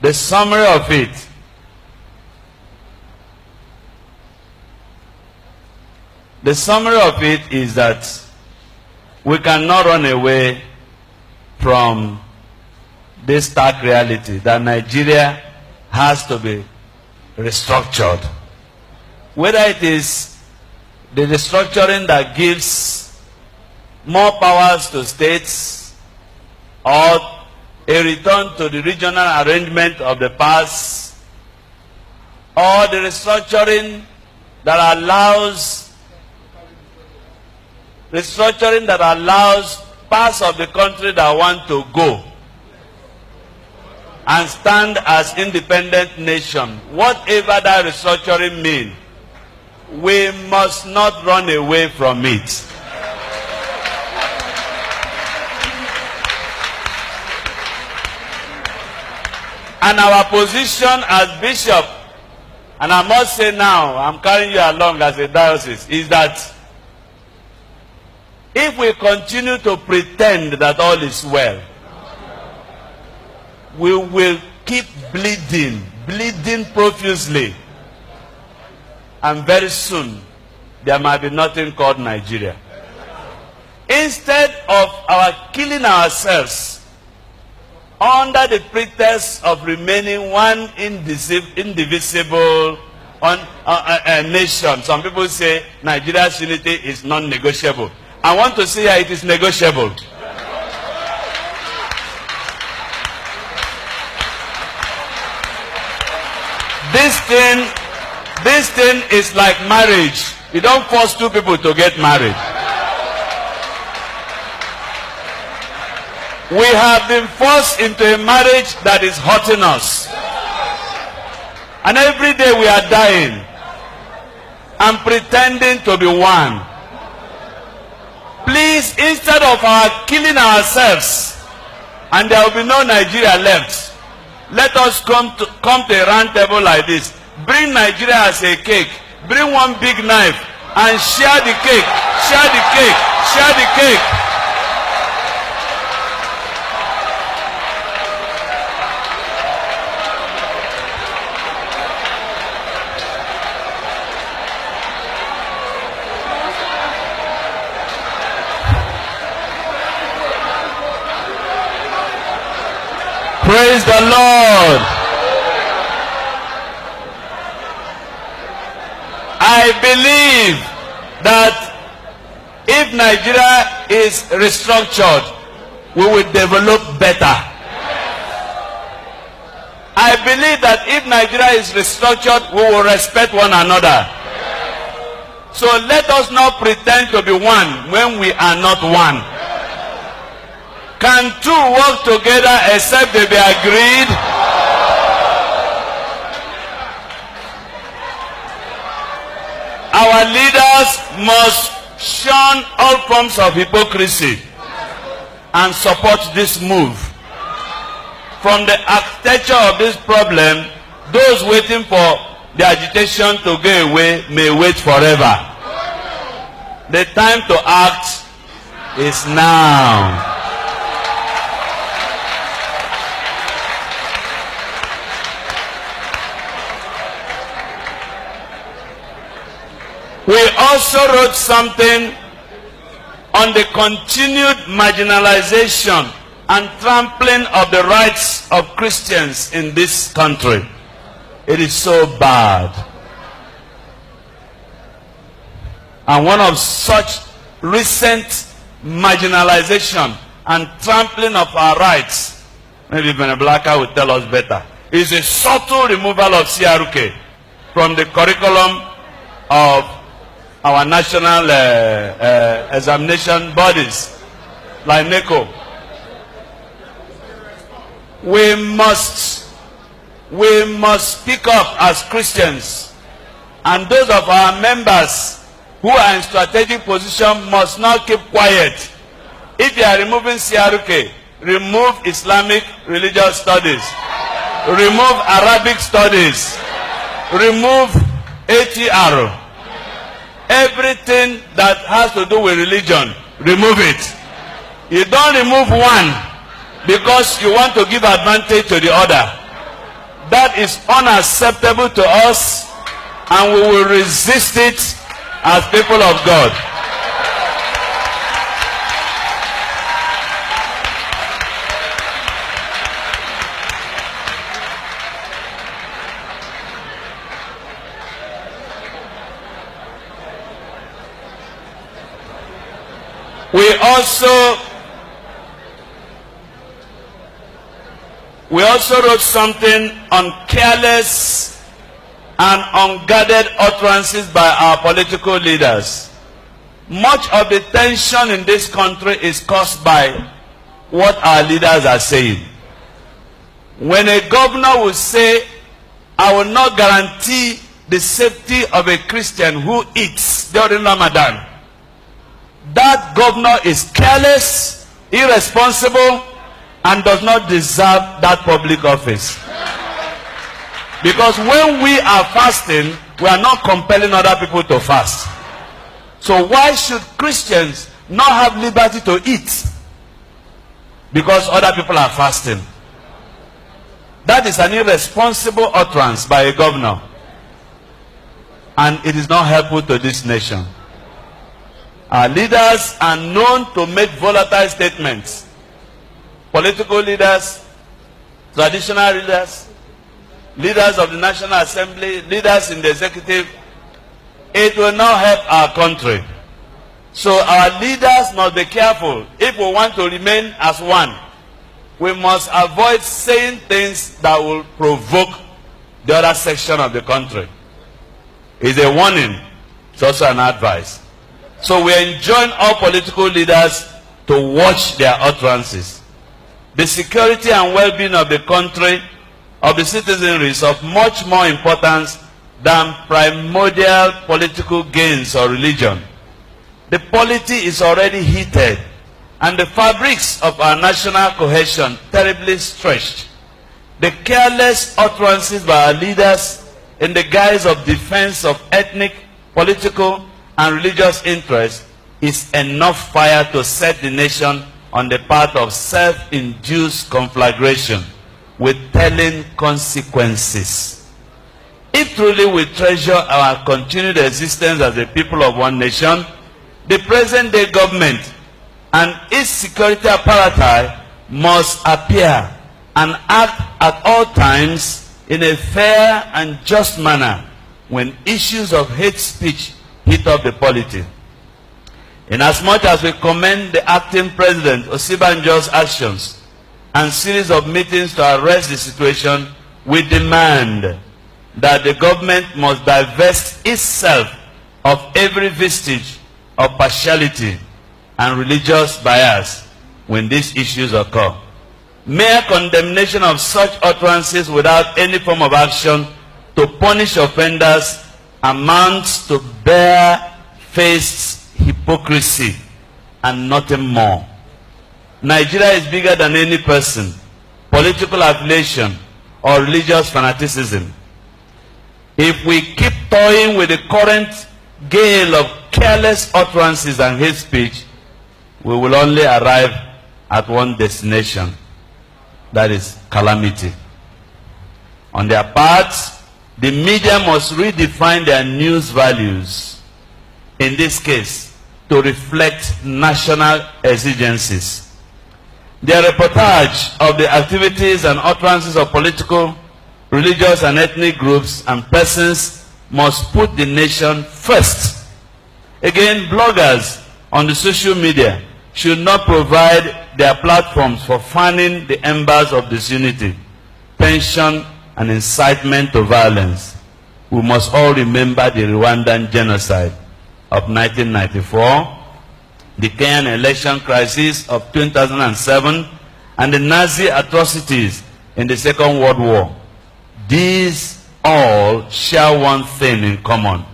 The summary of it. The summary of it is that we cannot run away from this stark reality that Nigeria has to be restructured. Whether it is the restructuring that gives more powers to states or a return to the regional arrangement of the past, or the restructuring that allows parts of the country that want to go and stand as independent nation, whatever that restructuring means, we must not run away from it. And our position as bishop, and I must say now, I'm carrying you along as a diocese, is that if we continue to pretend that all is well, we will keep bleeding profusely. And very soon, there might be nothing called Nigeria. Instead of our killing ourselves under the pretext of remaining one indivisible nation, some people say Nigeria's unity is non-negotiable. I want to see how it is negotiable. This thing is like marriage. You don't force two people to get married. We have been forced into a marriage that is hurting us. And every day we are dying and pretending to be one. Please, instead of our killing ourselves, and there will be no Nigeria left, let us come to a round table like this. Bring Nigeria as a cake. Bring one big knife and share the cake. Share the cake. Share the cake. Praise the Lord. I believe that if Nigeria is restructured, we will develop better. I believe that if Nigeria is restructured, we will respect one another. So let us not pretend to be one when we are not one. Can two work together except they be agreed? Our leaders must shun all forms of hypocrisy and support this move. From the architecture of this problem, those waiting for the agitation to go away may wait forever. The time to act is now. We also wrote something on the continued marginalization and trampling of the rights of Christians in this country. It is so bad. And one of such recent marginalization and trampling of our rights, maybe Beneblaka will tell us better, is a subtle removal of CRK from the curriculum of our national examination bodies, like NECO. We must speak up as Christians, and those of our members who are in strategic position must not keep quiet. If you are removing CRK, remove Islamic religious studies, remove Arabic studies, remove ATR. Everything that has to do with religion, remove it. You don't remove one because you want to give advantage to the other. That is unacceptable to us, and we will resist it as people of God. We also wrote something on careless and unguarded utterances by our political leaders. Much of the tension in this country is caused by what our leaders are saying. When a governor will say, I will not guarantee the safety of a Christian who eats during Ramadan, that governor is careless, irresponsible, and does not deserve that public office. Because when we are fasting, we are not compelling other people to fast. So why should Christians not have liberty to eat? Because other people are fasting. That is an irresponsible utterance by a governor. And it is not helpful to this nation. Our leaders are known to make volatile statements. Political leaders, traditional leaders, leaders of the National Assembly, leaders in the executive. It will not help our country. So our leaders must be careful. If we want to remain as one, we must avoid saying things that will provoke the other section of the country. It's a warning. It's also an advice. So we enjoin all political leaders to watch their utterances. The security and well-being of the country, of the citizenry, is of much more importance than primordial political gains or religion. The polity is already heated, and the fabrics of our national cohesion terribly stretched. The careless utterances by our leaders in the guise of defense of ethnic, political, and religious interests is enough fire to set the nation on the path of self-induced conflagration with telling consequences. If truly we treasure our continued existence as a people of one nation, the present-day government and its security apparatus must appear and act at all times in a fair and just manner when issues of hate speech heat up the polity. Inasmuch as we commend the acting president Osibanjo's actions and series of meetings to arrest the situation, we demand that the government must divest itself of every vestige of partiality and religious bias when these issues occur. Mere condemnation of such utterances without any form of action to punish offenders amounts to bare-faced hypocrisy and nothing more. Nigeria is bigger than any person, political affiliation, or religious fanaticism. If we keep toying with the current gale of careless utterances and hate speech, we will only arrive at one destination, that is calamity. On their part, the media must redefine their news values, in this case, to reflect national exigencies. Their reportage of the activities and utterances of political, religious, and ethnic groups and persons must put the nation first. Again, bloggers on the social media should not provide their platforms for fanning the embers of disunity, tension, and incitement to violence. We must all remember the Rwandan genocide of 1994, the Kenyan election crisis of 2007, and the Nazi atrocities in the Second World War. These all share one thing in common: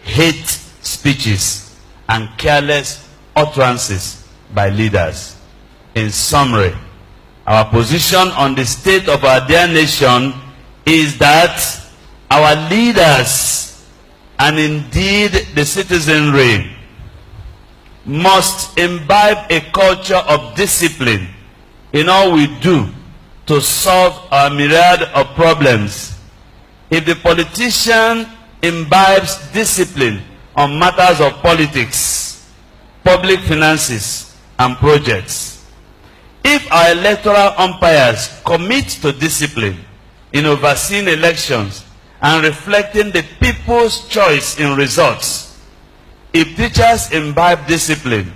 hate speeches and careless utterances by leaders. In summary, our position on the state of our dear nation is that our leaders, and indeed the citizenry, must imbibe a culture of discipline in all we do to solve our myriad of problems. If the politician imbibes discipline on matters of politics, public finances, and projects, if our electoral umpires commit to discipline in overseeing elections and reflecting the people's choice in results, if teachers imbibe discipline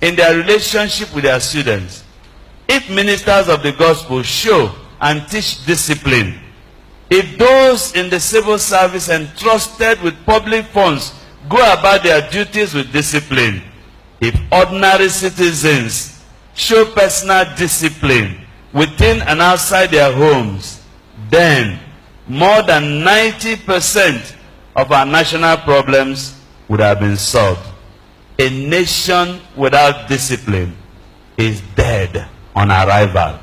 in their relationship with their students, if ministers of the gospel show and teach discipline, if those in the civil service entrusted with public funds go about their duties with discipline, if ordinary citizens show personal discipline within and outside their homes, then more than 90% of our national problems would have been solved. A nation without discipline is dead on arrival.